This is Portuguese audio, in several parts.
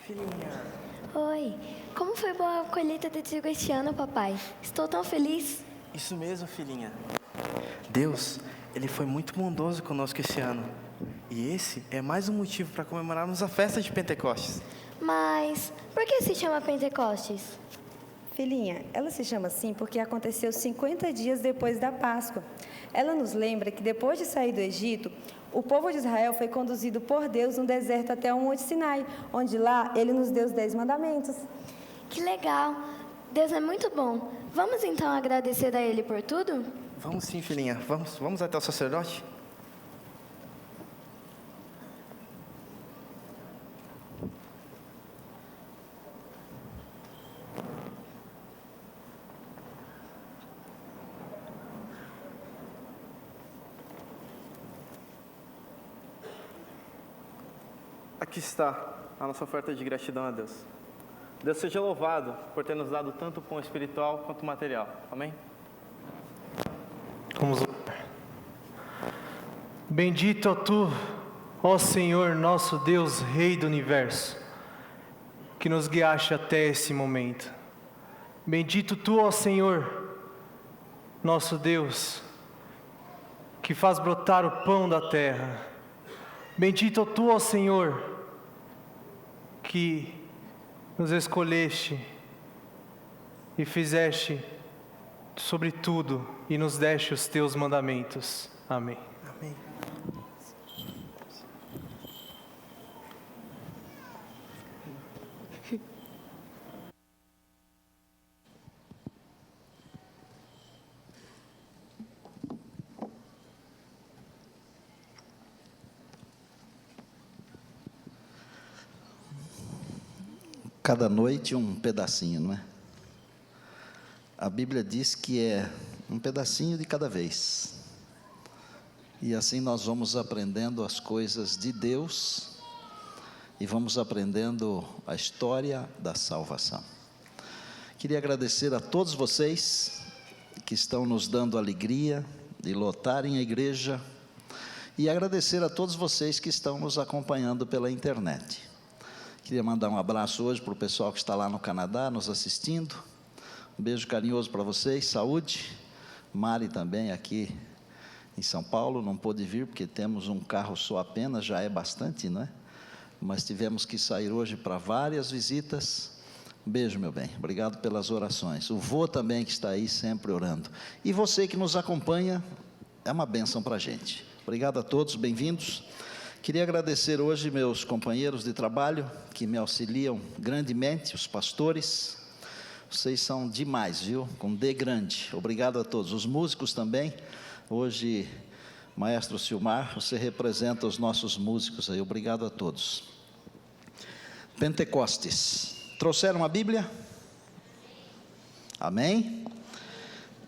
filhinha. Oi, como foi boa a colheita de trigo este ano, papai? Estou tão feliz. Isso mesmo, filhinha. Deus, Ele foi muito bondoso conosco esse ano. E esse é mais um motivo para comemorarmos a festa de Pentecostes. Mas por que se chama Pentecostes? Filhinha, ela se chama assim porque aconteceu 50 dias depois da Páscoa. Ela nos lembra que depois de sair do Egito, o povo de Israel foi conduzido por Deus no deserto até o Monte Sinai, onde lá Ele nos deu os 10 mandamentos. Que legal! Deus é muito bom. Vamos então agradecer a Ele por tudo? Vamos sim, filhinha. Vamos até o sacerdote? Aqui está a nossa oferta de gratidão a Deus. Deus seja louvado por ter nos dado tanto pão espiritual quanto material. Amém? Vamos orar. Bendito tu, ó Senhor, nosso Deus, Rei do Universo, que nos guiaste até esse momento. Bendito tu, ó Senhor, nosso Deus, que faz brotar o pão da terra. Bendito tu, ó Senhor, que nos escolheste e fizeste sobre tudo e nos deste os teus mandamentos. Amém. Amém. Cada noite um pedacinho, não é? A Bíblia diz que é um pedacinho de cada vez. E assim nós vamos aprendendo as coisas de Deus e vamos aprendendo a história da salvação. Queria agradecer a todos vocês que estão nos dando alegria de lotarem a igreja e agradecer a todos vocês que estão nos acompanhando pela internet. Queria mandar um abraço hoje para o pessoal que está lá no Canadá nos assistindo. Um beijo carinhoso para vocês, saúde. Mari também aqui em São Paulo, não pôde vir porque temos um carro só apenas, já é bastante, não é? Mas tivemos que sair hoje para várias visitas. Um beijo, meu bem, obrigado pelas orações. O vô também que está aí sempre orando. E você que nos acompanha, é uma bênção para a gente. Obrigado a todos, bem-vindos. Queria agradecer hoje meus companheiros de trabalho que me auxiliam grandemente, os pastores. Vocês são demais, viu? Com D grande. Obrigado a todos. Os músicos também. Hoje, Maestro Silmar, você representa os nossos músicos aí. Obrigado a todos. Pentecostes. Trouxeram a Bíblia? Amém?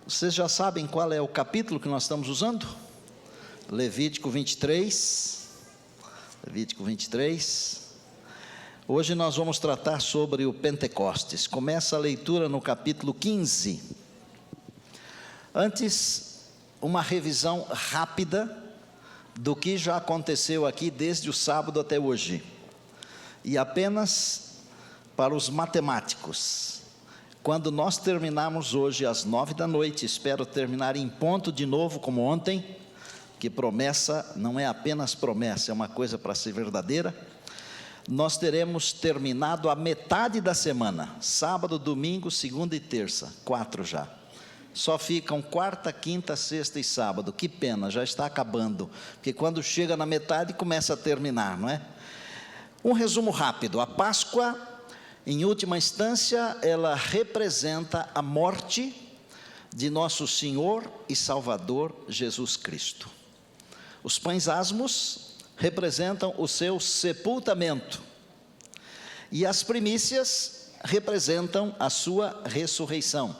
Vocês já sabem qual é o capítulo que nós estamos usando? Levítico 23. Levítico 23. Hoje nós vamos tratar sobre o Pentecostes. Começa a leitura no capítulo 15. Antes, uma revisão rápida do que já aconteceu aqui desde o sábado até hoje. E apenas para os matemáticos. Quando nós terminarmos hoje às 21h, espero terminar em ponto de novo como ontem, que promessa não é apenas promessa, é uma coisa para ser verdadeira. Nós teremos terminado a metade da semana, sábado, domingo, segunda e terça, 4 já. Só ficam quarta, quinta, sexta e sábado. Que pena, já está acabando, porque quando chega na metade começa a terminar, não é? Um resumo rápido: a Páscoa, em última instância, ela representa a morte de nosso Senhor e Salvador Jesus Cristo. Os pães asmos representam o seu sepultamento, e as primícias representam a sua ressurreição.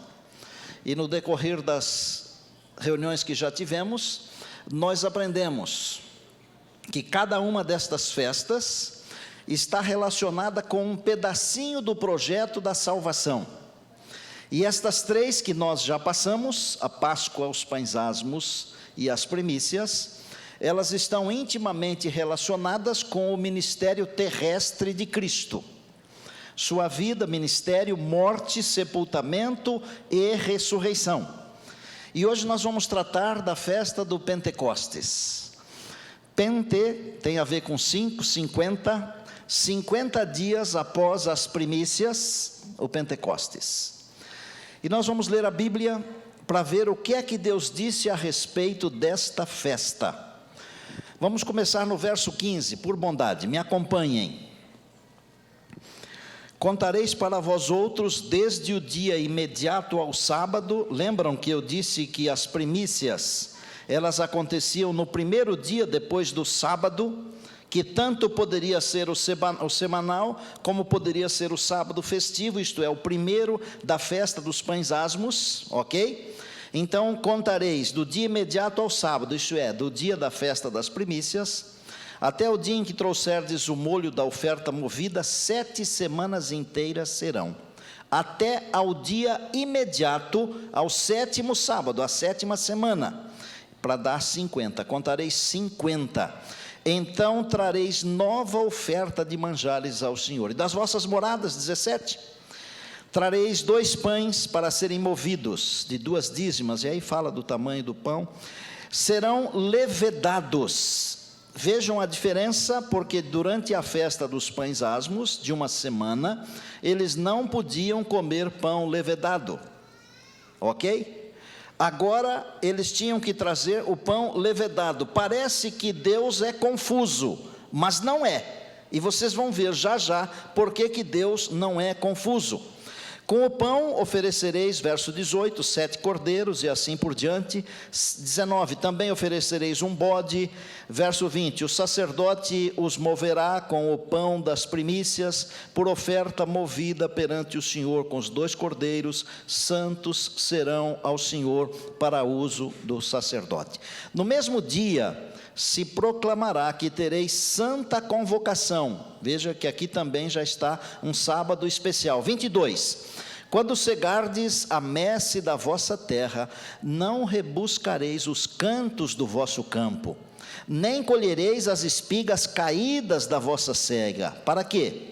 E no decorrer das reuniões que já tivemos, nós aprendemos que cada uma destas festas está relacionada com um pedacinho do projeto da salvação. E estas três que nós já passamos, a Páscoa, os pães asmos e as primícias, elas estão intimamente relacionadas com o ministério terrestre de Cristo. sua vida, ministério, morte, sepultamento e ressurreição. E hoje nós vamos tratar da festa do Pentecostes. Pente tem a ver com 50 dias após as primícias, o Pentecostes. E nós vamos ler a Bíblia para ver o que é que Deus disse a respeito desta festa. Vamos começar no verso 15, por bondade, me acompanhem. Contareis para vós outros desde o dia imediato ao sábado. Lembram que eu disse que as primícias, elas aconteciam no primeiro dia depois do sábado, que tanto poderia ser o semanal, como poderia ser o sábado festivo, isto é, o primeiro da festa dos pães asmos, ok? Então, contareis do dia imediato ao sábado, isto é, do dia da festa das primícias, até o dia em que trouxerdes o molho da oferta movida, 7 semanas inteiras serão. Até ao dia imediato, ao 7º sábado, a 7ª semana, para dar 50, contareis 50. Então trareis nova oferta de manjares ao Senhor. E das vossas moradas, 17, trareis 2 pães para serem movidos, de 2 dízimas, e aí fala do tamanho do pão, serão levedados. Vejam a diferença, porque durante a festa dos pães asmos, de uma semana, eles não podiam comer pão levedado, ok? Agora, eles tinham que trazer o pão levedado. Parece que Deus é confuso, mas não é. E vocês vão ver já já, por que Deus não é confuso. Com o pão oferecereis, verso 18, 7 cordeiros e assim por diante. 19, também oferecereis um bode. Verso 20, o sacerdote os moverá com o pão das primícias, por oferta movida perante o Senhor com os 2 cordeiros, santos serão ao Senhor para uso do sacerdote. No mesmo dia se proclamará que tereis santa convocação. Veja que aqui também já está um sábado especial. 22, quando cegardes a messe da vossa terra, não rebuscareis os cantos do vosso campo, nem colhereis as espigas caídas da vossa cega. Para quê?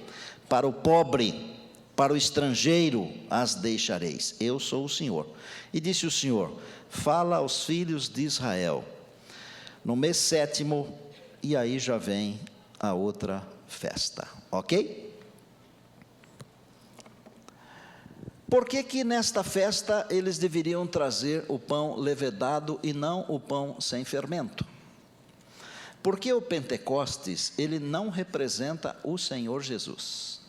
Para o pobre, para o estrangeiro as deixareis. Eu sou o Senhor. E disse o Senhor, fala aos filhos de Israel, no mês 7º, e aí já vem a outra festa, ok? Por que nesta festa eles deveriam trazer o pão levedado e não o pão sem fermento? Porque o Pentecostes, ele não representa o Senhor Jesus.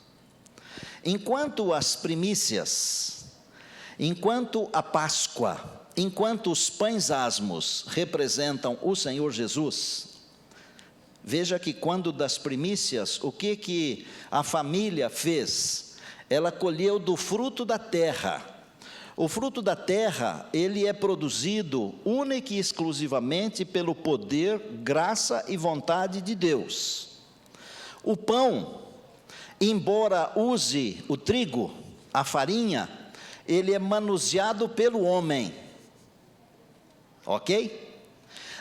Enquanto as primícias, enquanto a Páscoa, enquanto os pães asmos representam o Senhor Jesus, veja que quando das primícias, o que a família fez? Ela colheu do fruto da terra. O fruto da terra, ele é produzido única e exclusivamente pelo poder, graça e vontade de Deus. O pão, embora use o trigo, a farinha, ele é manuseado pelo homem. Ok?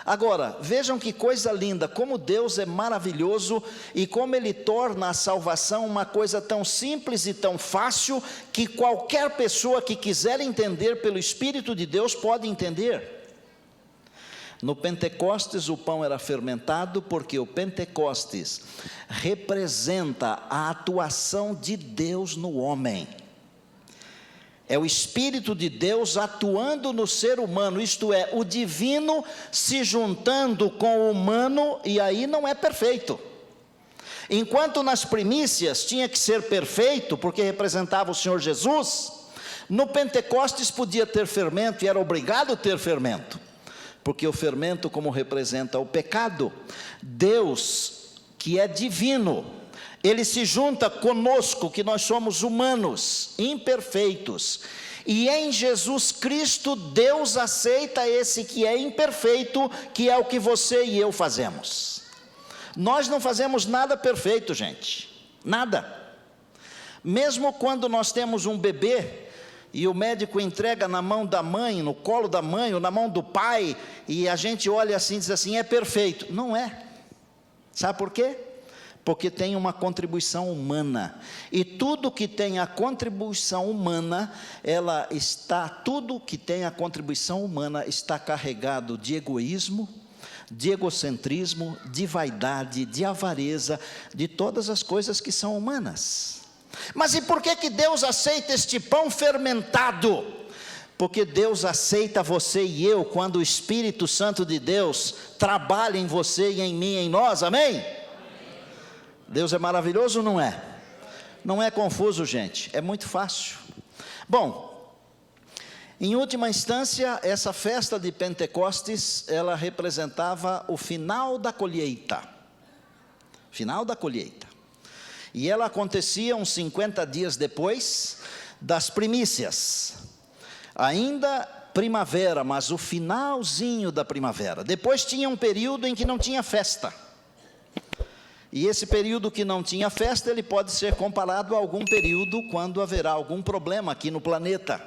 Agora, vejam que coisa linda, como Deus é maravilhoso e como Ele torna a salvação uma coisa tão simples e tão fácil, que qualquer pessoa que quiser entender pelo Espírito de Deus pode entender. No Pentecostes o pão era fermentado, porque o Pentecostes representa a atuação de Deus no homem. É o Espírito de Deus atuando no ser humano, isto é, o divino se juntando com o humano, e aí não é perfeito. Enquanto nas primícias tinha que ser perfeito, porque representava o Senhor Jesus, no Pentecostes podia ter fermento, e era obrigado a ter fermento, porque o fermento, como representa o pecado, Deus, que é divino, Ele se junta conosco, que nós somos humanos, imperfeitos, e em Jesus Cristo, Deus aceita esse que é imperfeito, que é o que você e eu fazemos. Nós não fazemos nada perfeito, gente, nada. Mesmo quando nós temos um bebê, e o médico entrega na mão da mãe, no colo da mãe, ou na mão do pai, e a gente olha assim e diz assim, é perfeito. Não é. Sabe por quê? porque tem uma contribuição humana. E tudo que tem a contribuição humana, tudo que tem a contribuição humana está carregado de egoísmo, de egocentrismo, de vaidade, de avareza, de todas as coisas que são humanas. Mas e por que Deus aceita este pão fermentado? Porque Deus aceita você e eu quando o Espírito Santo de Deus trabalha em você e em mim, em nós, amém? Deus é maravilhoso ou não é? Não é confuso, gente, é muito fácil. Bom, em última instância, essa festa de Pentecostes, ela representava o final da colheita. Final da colheita. E ela acontecia uns 50 dias depois das primícias. Ainda primavera, mas o finalzinho da primavera. Depois tinha um período em que não tinha festa. E esse período que não tinha festa, ele pode ser comparado a algum período quando haverá algum problema aqui no planeta.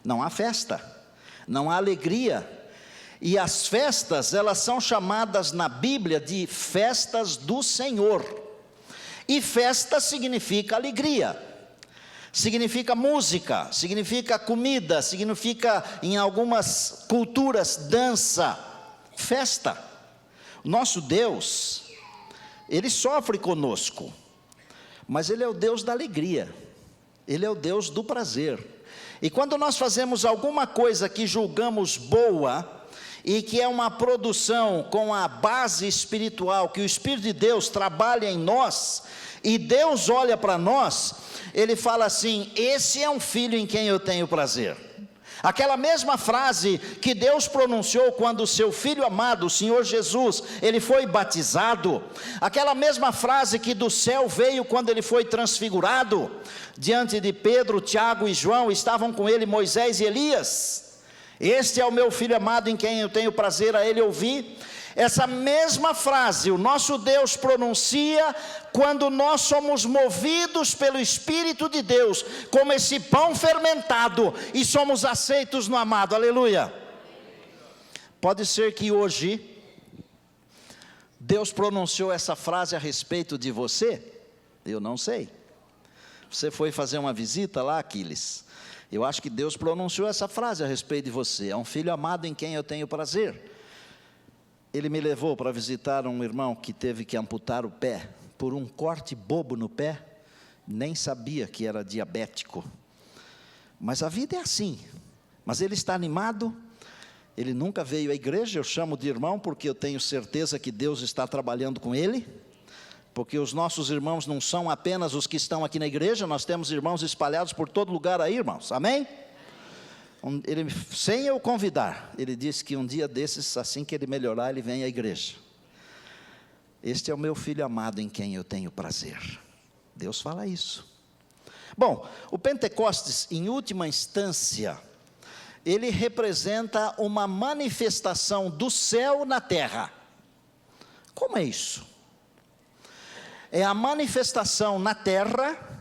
Não há festa, não há alegria. E as festas, elas são chamadas na Bíblia de festas do Senhor. E festa significa alegria, significa música, significa comida, significa em algumas culturas dança, festa. Nosso Deus, Ele sofre conosco, mas Ele é o Deus da alegria, Ele é o Deus do prazer. E quando nós fazemos alguma coisa que julgamos boa, e que é uma produção com a base espiritual, que o Espírito de Deus trabalha em nós, e Deus olha para nós, Ele fala assim: esse é um filho em quem eu tenho prazer. Aquela mesma frase que Deus pronunciou quando o seu Filho amado, o Senhor Jesus, Ele foi batizado, aquela mesma frase que do céu veio quando Ele foi transfigurado, diante de Pedro, Tiago e João, estavam com Ele Moisés e Elias. Este é o meu Filho amado em quem eu tenho prazer, a Ele ouvir. Essa mesma frase o nosso Deus pronuncia quando nós somos movidos pelo Espírito de Deus, como esse pão fermentado, e somos aceitos no amado, aleluia. Pode ser que hoje Deus pronunciou essa frase a respeito de você, eu não sei. Você foi fazer uma visita lá, Aquiles, eu acho que Deus pronunciou essa frase a respeito de você: é um filho amado em quem eu tenho prazer. Ele me levou para visitar um irmão que teve que amputar o pé, por um corte bobo no pé, nem sabia que era diabético. Mas a vida é assim, mas ele está animado, ele nunca veio à igreja, eu chamo de irmão porque eu tenho certeza que Deus está trabalhando com ele, porque os nossos irmãos não são apenas os que estão aqui na igreja, nós temos irmãos espalhados por todo lugar aí, irmãos, amém? Ele, sem eu convidar, ele disse que um dia desses, assim que ele melhorar, ele vem à igreja. Este é o meu filho amado em quem eu tenho prazer. Deus fala isso. Bom, o Pentecostes, em última instância, ele representa uma manifestação do céu na terra. Como é isso? É a manifestação na terra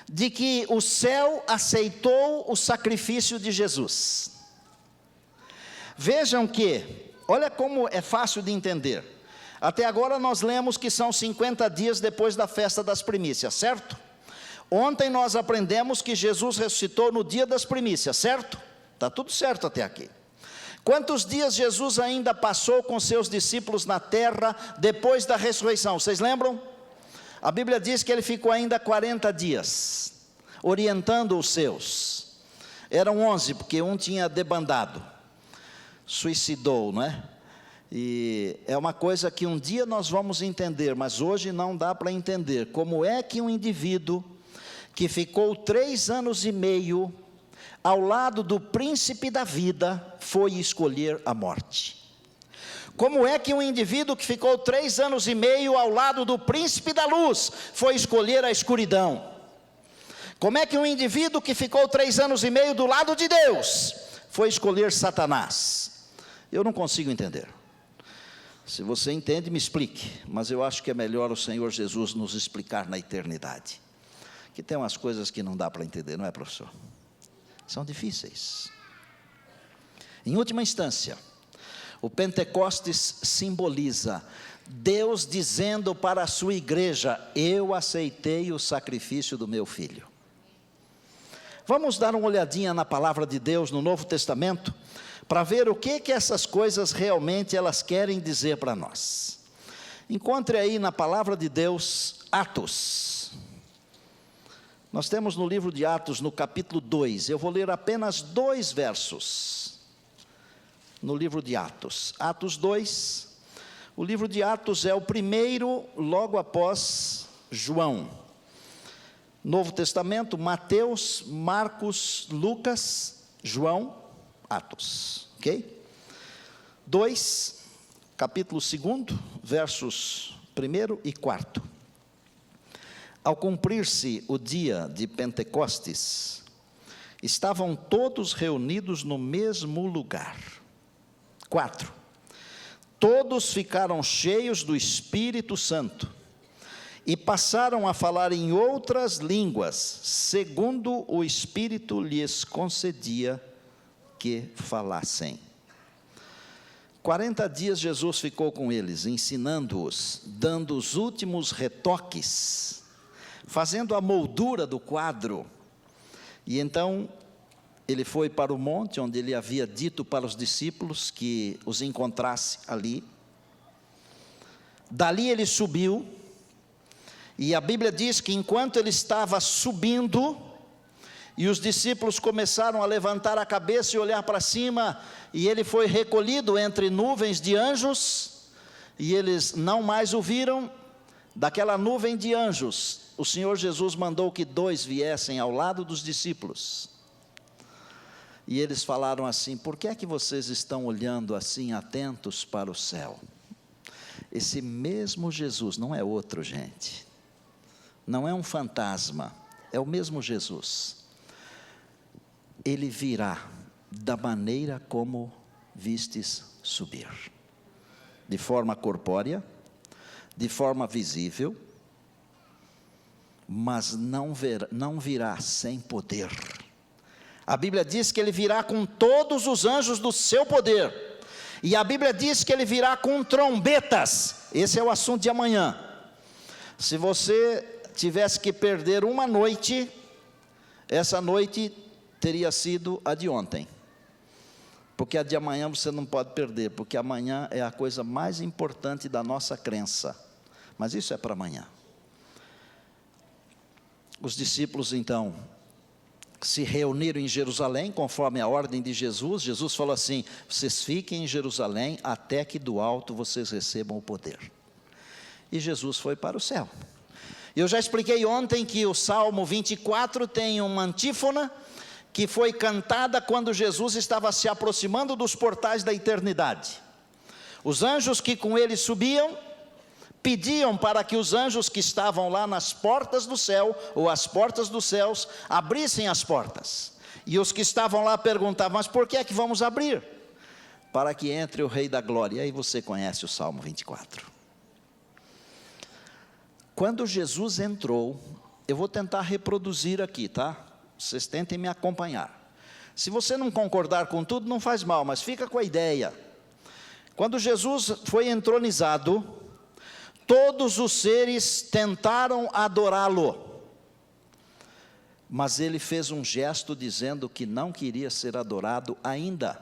de que o céu aceitou o sacrifício de Jesus. Vejam que, olha como é fácil de entender. Até agora nós lemos que são 50 dias depois da festa das primícias, certo? Ontem nós aprendemos que Jesus ressuscitou no dia das primícias, certo? Está tudo certo até aqui. Quantos dias Jesus ainda passou com seus discípulos na terra depois da ressurreição? Vocês lembram? A Bíblia diz que ele ficou ainda 40 dias, orientando os seus. Eram 11, porque um tinha debandado, suicidou, não é? E é uma coisa que um dia nós vamos entender, mas hoje não dá para entender. Como é que um indivíduo que ficou 3 anos e meio ao lado do príncipe da vida foi escolher a morte? Como é que um indivíduo que ficou 3 anos e meio ao lado do príncipe da luz foi escolher a escuridão? Como é que um indivíduo que ficou 3 anos e meio do lado de Deus foi escolher Satanás? Eu não consigo entender. Se você entende, me explique, mas eu acho que é melhor o Senhor Jesus nos explicar na eternidade, que tem umas coisas que não dá para entender, não é, professor? São difíceis. Em última instância, o Pentecostes simboliza Deus dizendo para a sua igreja: eu aceitei o sacrifício do meu filho. Vamos dar uma olhadinha na palavra de Deus no Novo Testamento, para ver o que essas coisas realmente elas querem dizer para nós. Encontre aí na palavra de Deus, Atos. Nós temos no livro de Atos, no capítulo 2, eu vou ler apenas 2 versos, no livro de Atos. Atos 2, o livro de Atos é o primeiro, logo após João. Novo Testamento, Mateus, Marcos, Lucas, João, Atos, ok? 2, capítulo 2, versos 1 e 4. Ao cumprir-se o dia de Pentecostes, estavam todos reunidos no mesmo lugar. 4. Todos ficaram cheios do Espírito Santo e passaram a falar em outras línguas, segundo o Espírito lhes concedia que falassem. 40 dias Jesus ficou com eles, ensinando-os, dando os últimos retoques, fazendo a moldura do quadro. E então ele foi para o monte, onde ele havia dito para os discípulos que os encontrasse ali. Dali ele subiu, e a Bíblia diz que enquanto ele estava subindo, e os discípulos começaram a levantar a cabeça e olhar para cima, e ele foi recolhido entre nuvens de anjos, e eles não mais o viram. Daquela nuvem de anjos, o Senhor Jesus mandou que 2 viessem ao lado dos discípulos, e eles falaram assim: por que é que vocês estão olhando assim atentos para o céu? Esse mesmo Jesus, não é outro, gente, não é um fantasma, é o mesmo Jesus. Ele virá da maneira como vistes subir, de forma corpórea, de forma visível, mas não virá sem poder. A Bíblia diz que ele virá com todos os anjos do seu poder, e a Bíblia diz que ele virá com trombetas. Esse é o assunto de amanhã. Se você tivesse que perder uma noite, essa noite teria sido a de ontem, porque a de amanhã você não pode perder, porque amanhã é a coisa mais importante da nossa crença, mas isso é para amanhã. Os discípulos então se reuniram em Jerusalém, conforme a ordem de Jesus. Jesus falou assim: vocês fiquem em Jerusalém, até que do alto vocês recebam o poder. E Jesus foi para o céu. Eu já expliquei ontem que o Salmo 24 tem uma antífona, que foi cantada quando Jesus estava se aproximando dos portais da eternidade. Os anjos que com ele subiam, pediam para que os anjos que estavam lá nas portas do céu, ou as portas dos céus, abrissem as portas. E os que estavam lá perguntavam: mas por que é que vamos abrir? Para que entre o Rei da Glória. E aí você conhece o Salmo 24. Quando Jesus entrou, eu vou tentar reproduzir aqui, tá? Vocês tentem me acompanhar. Se você não concordar com tudo, não faz mal, mas fica com a ideia. Quando Jesus foi entronizado, todos os seres tentaram adorá-lo, mas ele fez um gesto dizendo que não queria ser adorado ainda.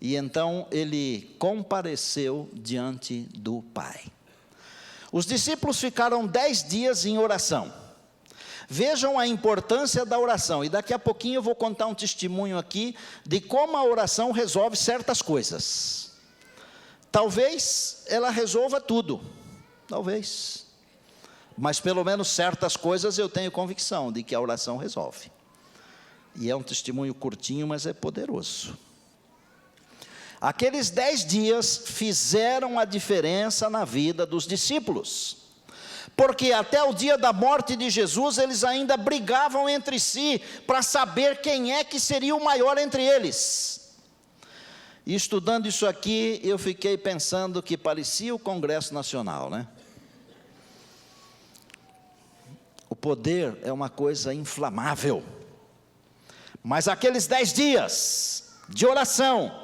E então ele compareceu diante do Pai. Os discípulos ficaram 10 dias em oração. Vejam a importância da oração, e daqui a pouquinho eu vou contar um testemunho aqui de como a oração resolve certas coisas. Talvez ela resolva tudo, talvez, mas pelo menos certas coisas eu tenho convicção de que a oração resolve. E é um testemunho curtinho, mas é poderoso. Aqueles 10 dias fizeram a diferença na vida dos discípulos, porque até o dia da morte de Jesus, eles ainda brigavam entre si, para saber quem é que seria o maior entre eles. E estudando isso aqui, eu fiquei pensando que parecia o Congresso Nacional, né? O poder é uma coisa inflamável, mas aqueles 10 dias de oração,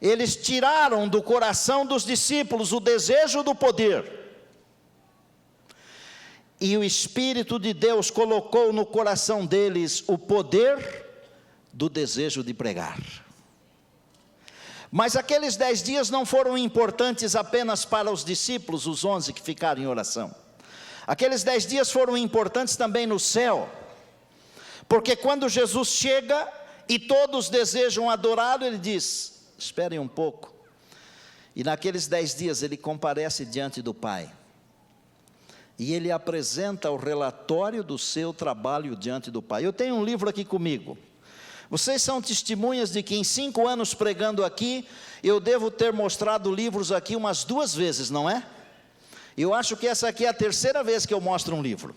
eles tiraram do coração dos discípulos o desejo do poder. E o Espírito de Deus colocou no coração deles o poder do desejo de pregar. Mas aqueles 10 dias não foram importantes apenas para os discípulos, os 11 que ficaram em oração. Aqueles 10 dias foram importantes também no céu. Porque quando Jesus chega e todos desejam adorá-lo, ele diz: esperem um pouco. E naqueles 10 dias ele comparece diante do Pai. E ele apresenta o relatório do seu trabalho diante do Pai. Eu tenho um livro aqui comigo. Vocês são testemunhas de que em 5 anos pregando aqui, eu devo ter mostrado livros aqui umas 2 vezes, não é? Eu acho que essa aqui é a 3ª vez que eu mostro um livro.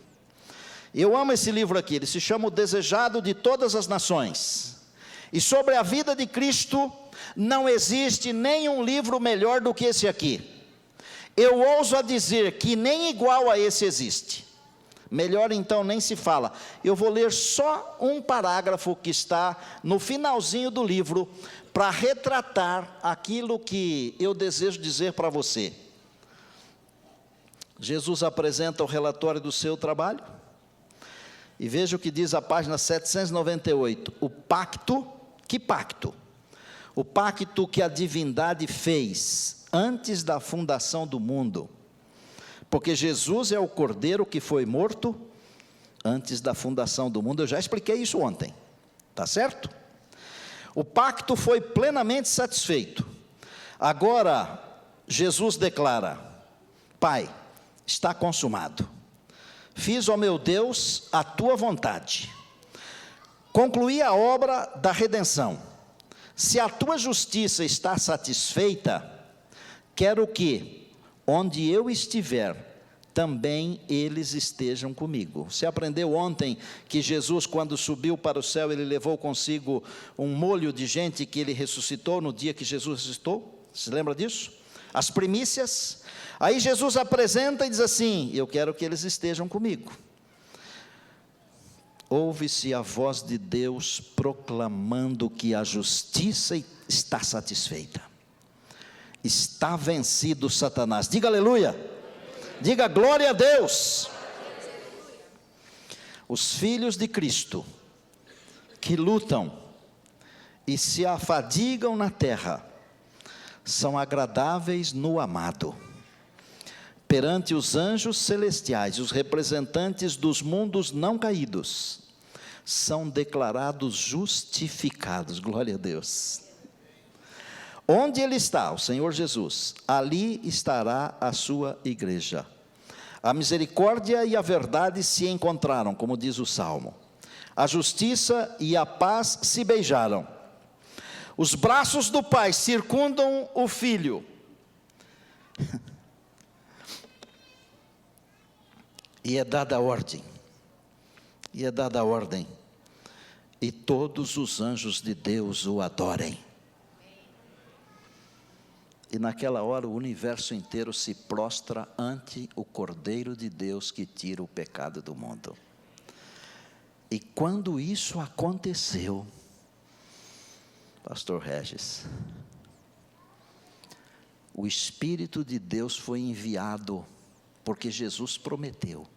Eu amo esse livro aqui, ele se chama O Desejado de Todas as Nações. E sobre a vida de Cristo, não existe nenhum livro melhor do que esse aqui. Eu ouso a dizer que nem igual a esse existe. Melhor então nem se fala. Eu vou ler só um parágrafo que está no finalzinho do livro, para retratar aquilo que eu desejo dizer para você. Jesus apresenta o relatório do seu trabalho, e veja o que diz a página 798. O pacto, que pacto? O pacto que a divindade fez antes da fundação do mundo, porque Jesus é o Cordeiro que foi morto antes da fundação do mundo. Eu já expliquei isso ontem, tá certo? O pacto foi plenamente satisfeito. Agora, Jesus declara: Pai, está consumado. Fiz, ó meu Deus, a tua vontade. Concluí a obra da redenção. Se a tua justiça está satisfeita, quero que, onde eu estiver, também eles estejam comigo. Você aprendeu ontem que Jesus, quando subiu para o céu, ele levou consigo um molho de gente que ele ressuscitou no dia que Jesus ressuscitou? Se lembra disso? As primícias. Aí Jesus apresenta e diz assim: eu quero que eles estejam comigo. Ouve-se a voz de Deus proclamando que a justiça está satisfeita. Está vencido Satanás. Diga aleluia. Diga glória a Deus. Os filhos de Cristo que lutam e se afadigam na terra são agradáveis no amado. Perante os anjos celestiais, os representantes dos mundos não caídos, são declarados justificados. Glória a Deus. Onde Ele está, o Senhor Jesus, ali estará a sua igreja. A misericórdia e a verdade se encontraram, como diz o Salmo. A justiça e a paz se beijaram. Os braços do Pai circundam o Filho. E é dada a ordem. E todos os anjos de Deus o adorem. E naquela hora o universo inteiro se prostra ante o Cordeiro de Deus que tira o pecado do mundo. E quando isso aconteceu, Pastor Regis, o Espírito de Deus foi enviado, porque Jesus prometeu: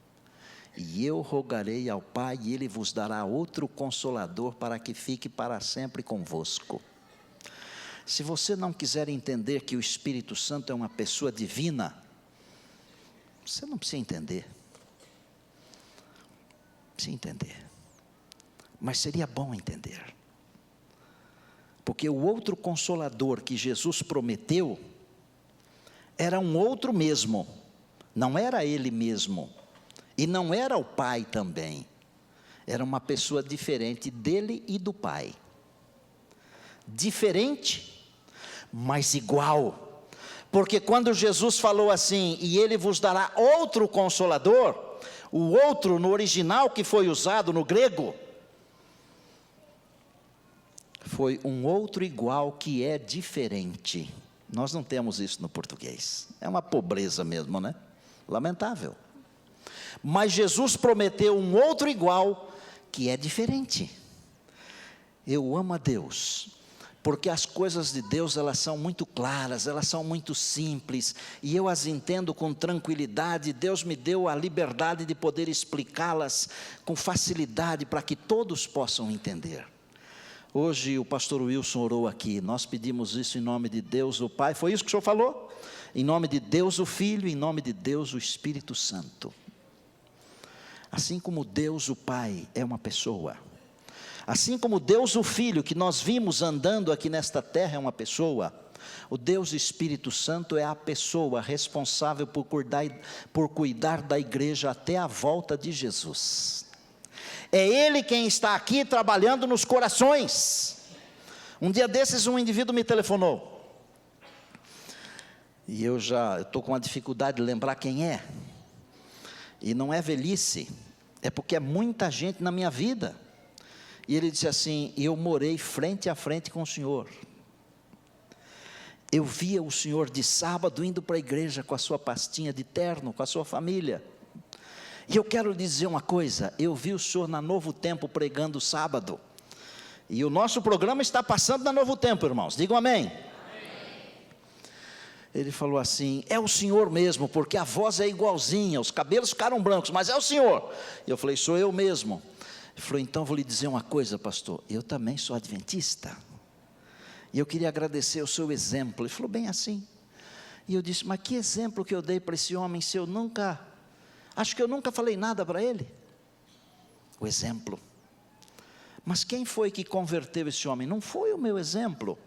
e eu rogarei ao Pai, e Ele vos dará outro Consolador, para que fique para sempre convosco. Se você não quiser entender que o Espírito Santo é uma pessoa divina, você não precisa entender. Mas seria bom entender. Porque o outro Consolador que Jesus prometeu era um outro mesmo. Não era Ele mesmo. E não era o Pai também. Era uma pessoa diferente dele e do Pai. Diferente, mas igual. Porque quando Jesus falou assim: e Ele vos dará outro Consolador, o outro no original que foi usado no grego, foi um outro igual que é diferente. Nós não temos isso no português. É uma pobreza mesmo, né? Lamentável. Mas Jesus prometeu um outro igual que é diferente. Eu amo a Deus, porque as coisas de Deus, elas são muito claras, elas são muito simples, e eu as entendo com tranquilidade. Deus me deu a liberdade de poder explicá-las com facilidade, para que todos possam entender. Hoje o pastor Wilson orou aqui, nós pedimos isso em nome de Deus o Pai. Foi isso que o senhor falou? Em nome de Deus o Filho, em nome de Deus o Espírito Santo. Assim como Deus o Pai é uma pessoa, assim como Deus o Filho, que nós vimos andando aqui nesta terra, é uma pessoa, o Deus Espírito Santo é a pessoa responsável por cuidar da igreja até a volta de Jesus. É Ele quem está aqui trabalhando nos corações. Um dia desses um indivíduo me telefonou, e eu estou com uma dificuldade de lembrar quem é, e não é velhice, é porque é muita gente na minha vida. E ele disse assim: eu morei frente a frente com o senhor, eu via o senhor de sábado indo para a igreja com a sua pastinha de terno, com a sua família, e eu quero lhe dizer uma coisa, eu vi o senhor na Novo Tempo pregando sábado, e o nosso programa está passando na Novo Tempo, irmãos, digam amém. Ele falou assim: é o senhor mesmo, porque a voz é igualzinha, os cabelos ficaram brancos, mas é o senhor. E eu falei: sou eu mesmo. Ele falou: então vou lhe dizer uma coisa, pastor, eu também sou adventista, e eu queria agradecer o seu exemplo. Ele falou: bem assim. E eu disse: mas que exemplo que eu dei para esse homem, se eu acho que eu nunca falei nada para ele. O exemplo. Mas quem foi que converteu esse homem? Não foi o meu exemplo,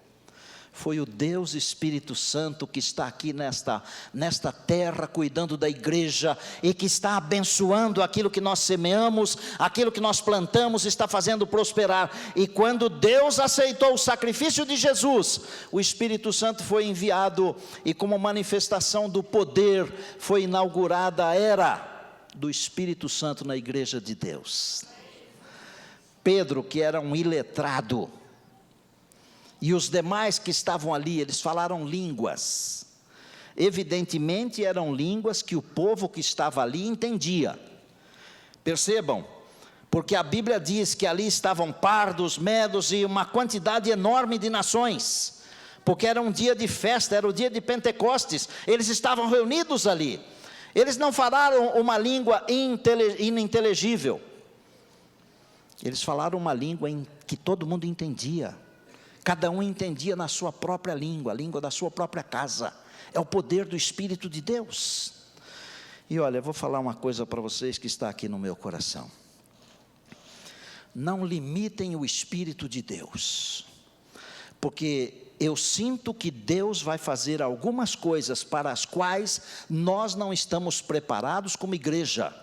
foi o Deus Espírito Santo que está aqui nesta terra, cuidando da igreja, e que está abençoando aquilo que nós semeamos, aquilo que nós plantamos, está fazendo prosperar. E quando Deus aceitou o sacrifício de Jesus, o Espírito Santo foi enviado, e como manifestação do poder, foi inaugurada a era do Espírito Santo na igreja de Deus. Pedro, que era um iletrado, e os demais que estavam ali, eles falaram línguas. Evidentemente eram línguas que o povo que estava ali entendia. Percebam, porque a Bíblia diz que ali estavam pardos, medos e uma quantidade enorme de nações, porque era um dia de festa, era o dia de Pentecostes, eles estavam reunidos ali. Eles não falaram uma língua ininteligível, eles falaram uma língua que todo mundo entendia. Cada um entendia na sua própria língua, a língua da sua própria casa. É o poder do Espírito de Deus. E olha, eu vou falar uma coisa para vocês que está aqui no meu coração. Não limitem o Espírito de Deus, porque eu sinto que Deus vai fazer algumas coisas para as quais nós não estamos preparados como igreja.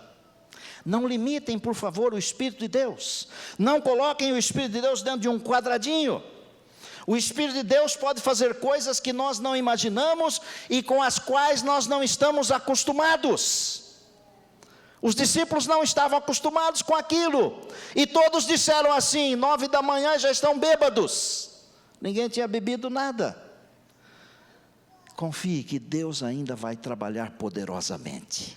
Não limitem, por favor, o Espírito de Deus. Não coloquem o Espírito de Deus dentro de um quadradinho. O Espírito de Deus pode fazer coisas que nós não imaginamos e com as quais nós não estamos acostumados. Os discípulos não estavam acostumados com aquilo, e todos disseram assim: 9 da manhã já estão bêbados. Ninguém tinha bebido nada. Confie que Deus ainda vai trabalhar poderosamente,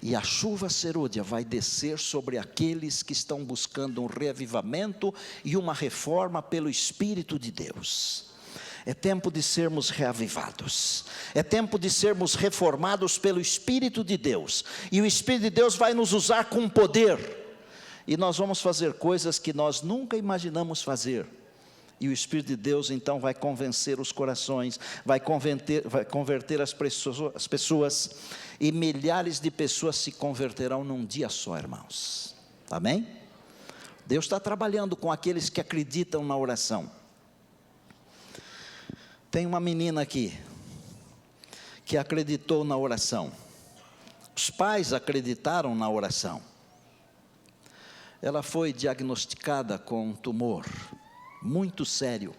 e a chuva serôdia vai descer sobre aqueles que estão buscando um reavivamento e uma reforma pelo Espírito de Deus. É tempo de sermos reavivados, é tempo de sermos reformados pelo Espírito de Deus, e o Espírito de Deus vai nos usar com poder, e nós vamos fazer coisas que nós nunca imaginamos fazer, e o Espírito de Deus então vai convencer os corações, vai converter as pessoas, e milhares de pessoas se converterão num dia só, irmãos. Amém? Deus está trabalhando com aqueles que acreditam na oração. Tem uma menina aqui que acreditou na oração. Os pais acreditaram na oração. Ela foi diagnosticada com um tumor muito sério.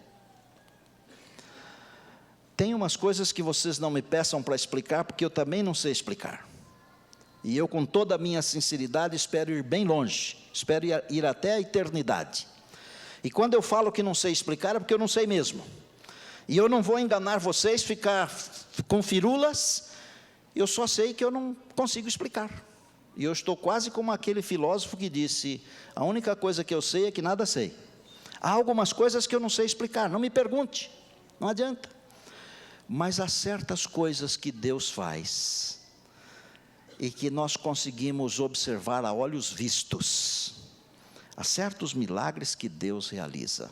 Tem umas coisas que vocês não me peçam para explicar, porque eu também não sei explicar. E eu, com toda a minha sinceridade, espero ir bem longe, espero ir até a eternidade. E quando eu falo que não sei explicar, é porque eu não sei mesmo. E eu não vou enganar vocês, ficar com firulas, eu só sei que eu não consigo explicar. E eu estou quase como aquele filósofo que disse: a única coisa que eu sei é que nada sei. Há algumas coisas que eu não sei explicar, não me pergunte, não adianta. Mas há certas coisas que Deus faz e que nós conseguimos observar a olhos vistos. Há certos milagres que Deus realiza.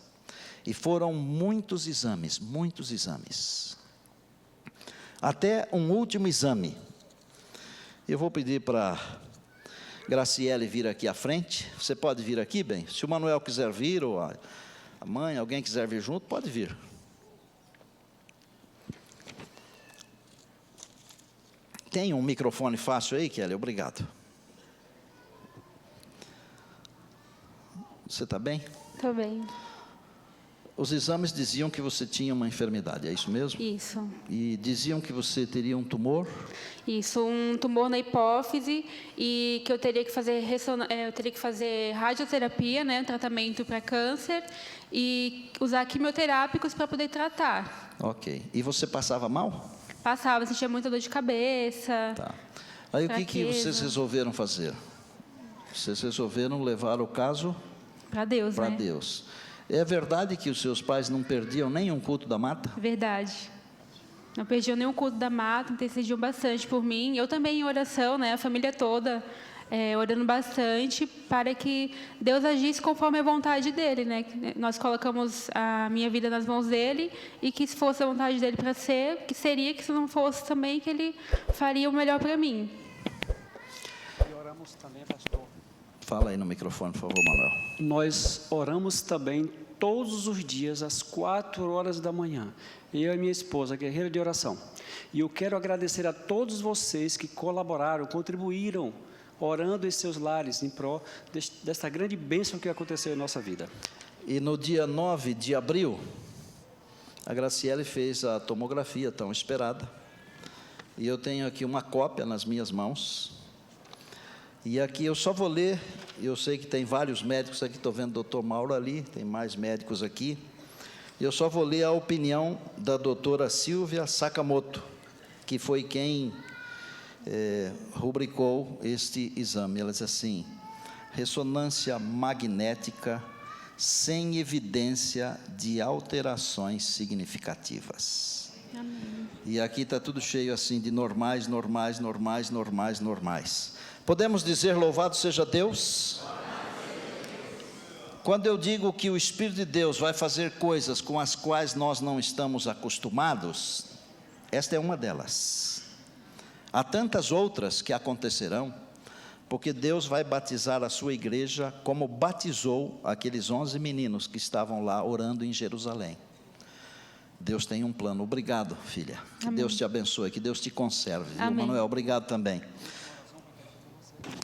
E foram muitos exames, muitos exames. Até um último exame. Eu vou pedir para Graciele vir aqui à frente. Você pode vir aqui, bem? Se o Manuel quiser vir, ou a mãe, alguém quiser vir junto, pode vir. Tem um microfone fácil aí, Kelly? Obrigado. Você está bem? Estou bem. Os exames diziam que você tinha uma enfermidade, é isso mesmo? Isso. E diziam que você teria um tumor? Isso, um tumor na hipófise e que eu teria que fazer radioterapia, né, tratamento para câncer e usar quimioterápicos para poder tratar. Ok. E você passava mal? Passava, sentia muita dor de cabeça. Tá. Aí o que fraqueza. vocês resolveram fazer? Vocês resolveram levar o caso Para Deus, para né? Deus. É verdade que os seus pais não perdiam nenhum culto da mata? Verdade. Não perdiam nenhum culto da mata, intercediam bastante por mim. Eu também em oração, né? A família toda orando bastante para que Deus agisse conforme a vontade dele, né? Nós colocamos a minha vida nas mãos dele e que se fosse a vontade dele para ser, que seria, que se não fosse também, que ele faria o melhor para mim. E oramos também, pastor. Fala aí no microfone, por favor, Manuel. Nós oramos também todos os dias, às 4 horas da manhã. Eu e minha esposa, guerreira de oração. E eu quero agradecer a todos vocês que colaboraram, contribuíram, orando em seus lares, em prol desta grande bênção que aconteceu em nossa vida. E no dia 9 de abril, a Graciele fez a tomografia tão esperada. E eu tenho aqui uma cópia nas minhas mãos. E aqui eu só vou ler, eu sei que tem vários médicos aqui, estou vendo o doutor Mauro ali, tem mais médicos aqui. Eu só vou ler a opinião da doutora Silvia Sakamoto, que foi quem rubricou este exame. Ela diz assim: ressonância magnética sem evidência de alterações significativas. Amém. E aqui está tudo cheio assim de normais, normais, normais, normais, normais. Podemos dizer louvado seja Deus? Quando eu digo que o Espírito de Deus vai fazer coisas com as quais nós não estamos acostumados, esta é uma delas. Há tantas outras que acontecerão, porque Deus vai batizar a sua igreja como batizou aqueles 11 meninos que estavam lá orando em Jerusalém. Deus tem um plano. Obrigado, filha. Que Amém. Deus te abençoe, que Deus te conserve. Viu, Amém. Manuel? Obrigado também.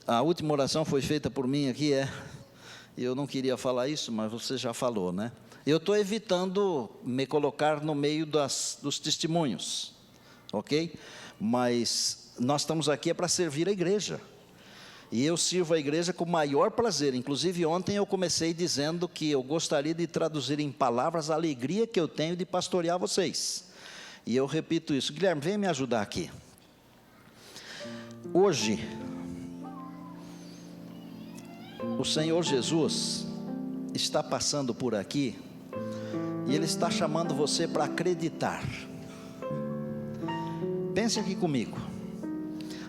A última oração foi feita por mim aqui, eu não queria falar isso, mas você já falou, né? Eu estou evitando me colocar no meio dos testemunhos, ok? Mas nós estamos aqui para servir a igreja. E eu sirvo a igreja com o maior prazer. Inclusive ontem eu comecei dizendo que eu gostaria de traduzir em palavras a alegria que eu tenho de pastorear vocês. E eu repito isso. Guilherme, vem me ajudar aqui. Hoje, o Senhor Jesus está passando por aqui e Ele está chamando você para acreditar. Pense aqui comigo.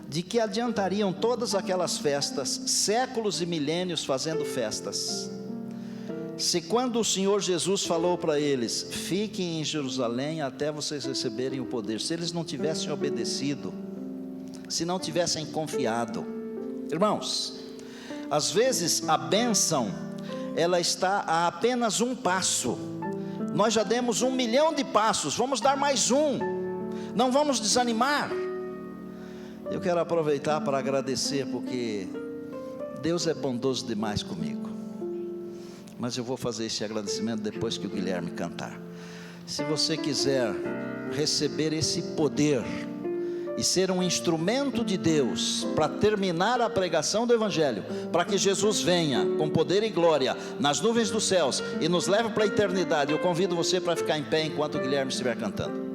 De que adiantariam todas aquelas festas, séculos e milênios fazendo festas, se quando o Senhor Jesus falou para eles, fiquem em Jerusalém até vocês receberem o poder, se eles não tivessem obedecido, se não tivessem confiado. Irmãos, às vezes a bênção, ela está a apenas um passo. Nós já demos 1 milhão de passos, vamos dar mais um. Não vamos desanimar. Eu quero aproveitar para agradecer, porque Deus é bondoso demais comigo. Mas eu vou fazer esse agradecimento depois que o Guilherme cantar. Se você quiser receber esse poder e ser um instrumento de Deus para terminar a pregação do Evangelho, para que Jesus venha com poder e glória nas nuvens dos céus e nos leve para a eternidade, eu convido você para ficar em pé enquanto o Guilherme estiver cantando.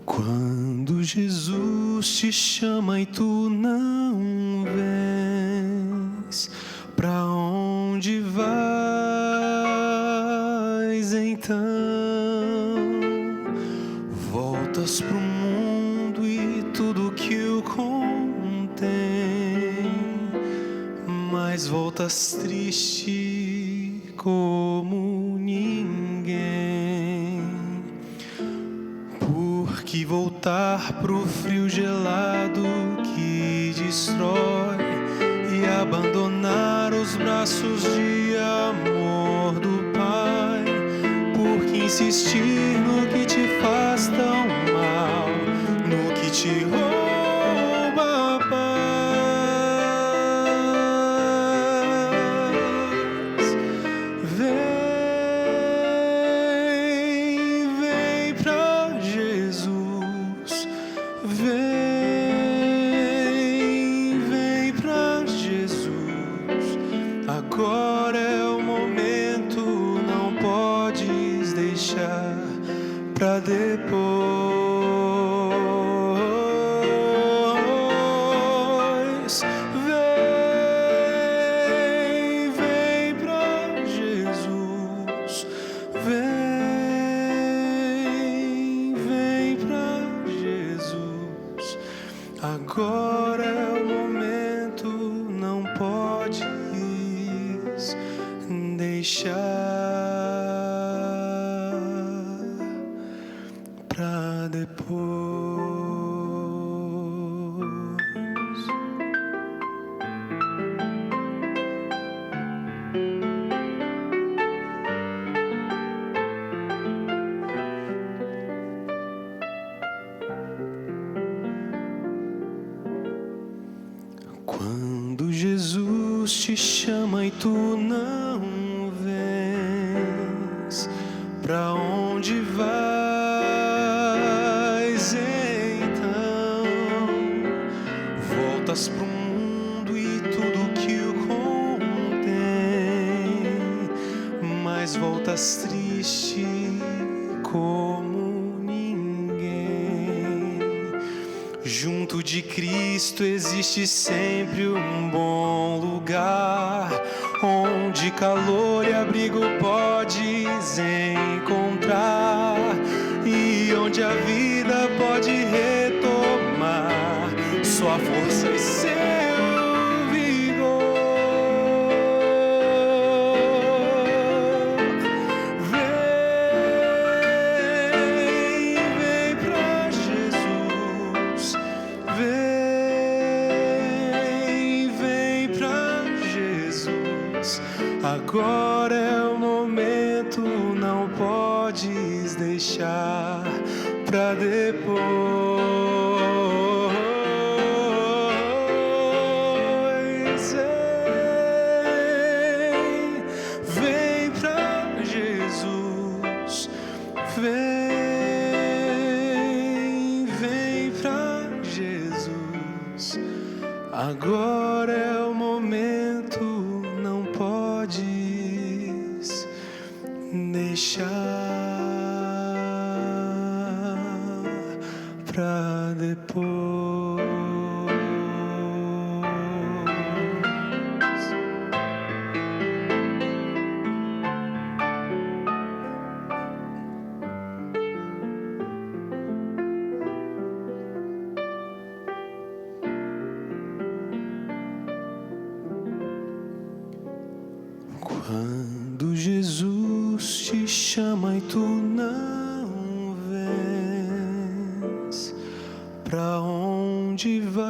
Quando Quando Jesus te chama e tu não vens, pra onde vais então? Voltas pro mundo e tudo que o contém, mas voltas triste como ninguém. Porque voltar pro frio gelado que destrói e abandonar os braços de amor do Pai, porque insistir no que te faz tão mal, no que te rouba a paz. Vem pra Jesus, vem pra Jesus. Agora é o momento, não podes deixar pra depois. Vem pra Jesus, vem pra Jesus. Agora é o momento, não podes deixar pra depois. Quando Jesus te chama e tu não vens, pra onde vais então? Voltas pro mundo e tudo que o contém, mas voltas triste como ninguém. Junto de Cristo existe sempre um bom lugar, onde calor e abrigo podes encontrar, e onde a vida pode retomar sua força e seu vigor. Vem pra Jesus, vem pra Jesus. Agora é o momento, não podes deixar pra depois. Vem pra Jesus, vem pra Jesus. Agora é o momento, não podes deixar pra depois. Quando Jesus te chama e tu não vens, pra onde vais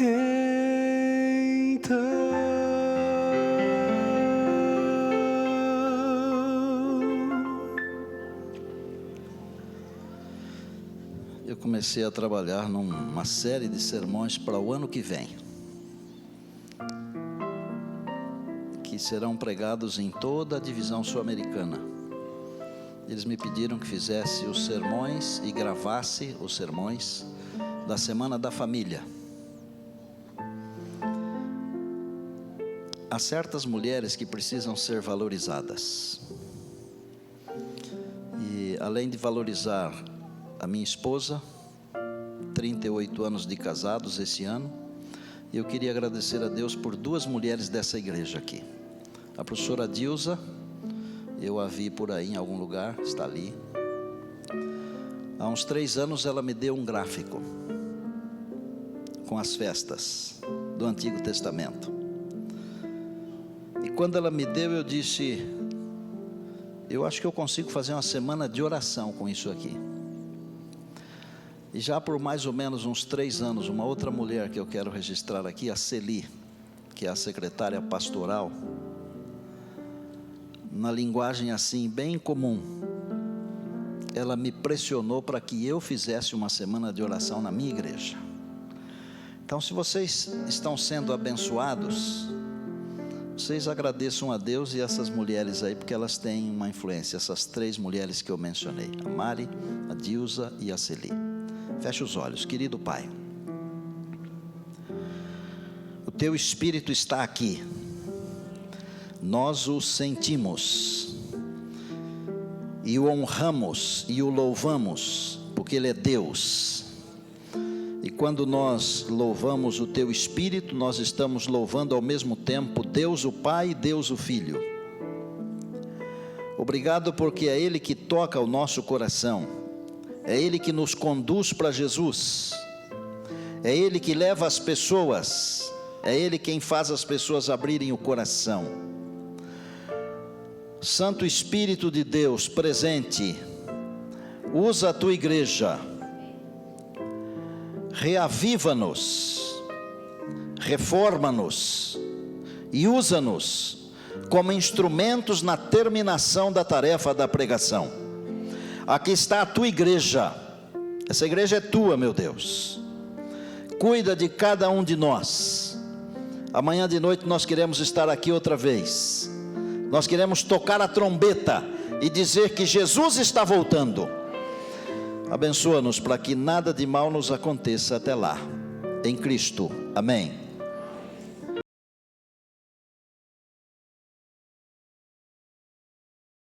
então? Eu comecei a trabalhar numa série de sermões para o ano que vem, que serão pregados em toda a divisão sul-americana. Eles me pediram que fizesse os sermões e gravasse os sermões da Semana da Família. Há certas mulheres que precisam ser valorizadas. E além de valorizar a minha esposa, 38 anos de casados esse ano, eu queria agradecer a Deus por duas mulheres dessa igreja aqui. A professora Dilza, eu a vi por aí em algum lugar, está ali. Há uns 3 anos ela me deu um gráfico com as festas do Antigo Testamento. E quando ela me deu, eu disse: eu acho que eu consigo fazer uma semana de oração com isso aqui. E já por mais ou menos uns 3 anos, uma outra mulher que eu quero registrar aqui, a Celi, que é a secretária pastoral, na linguagem assim, bem comum, ela me pressionou para que eu fizesse uma semana de oração na minha igreja. Então, se vocês estão sendo abençoados, vocês agradeçam a Deus e essas mulheres aí, porque elas têm uma influência, essas 3 mulheres que eu mencionei, a Mari, a Dilza e a Celi. Feche os olhos. Querido Pai, o Teu Espírito está aqui, nós o sentimos, e o honramos, e o louvamos, porque Ele é Deus. E quando nós louvamos o Teu Espírito, nós estamos louvando ao mesmo tempo Deus o Pai e Deus o Filho. Obrigado, porque é Ele que toca o nosso coração, é Ele que nos conduz para Jesus, é Ele que leva as pessoas, é Ele quem faz as pessoas abrirem o coração. Santo Espírito de Deus presente, usa a Tua igreja, reaviva-nos, reforma-nos e usa-nos como instrumentos na terminação da tarefa da pregação. Aqui está a Tua igreja, essa igreja é Tua, meu Deus, cuida de cada um de nós. Amanhã de noite nós queremos estar aqui outra vez, nós queremos tocar a trombeta e dizer que Jesus está voltando. Abençoa-nos para que nada de mal nos aconteça até lá, em Cristo, amém.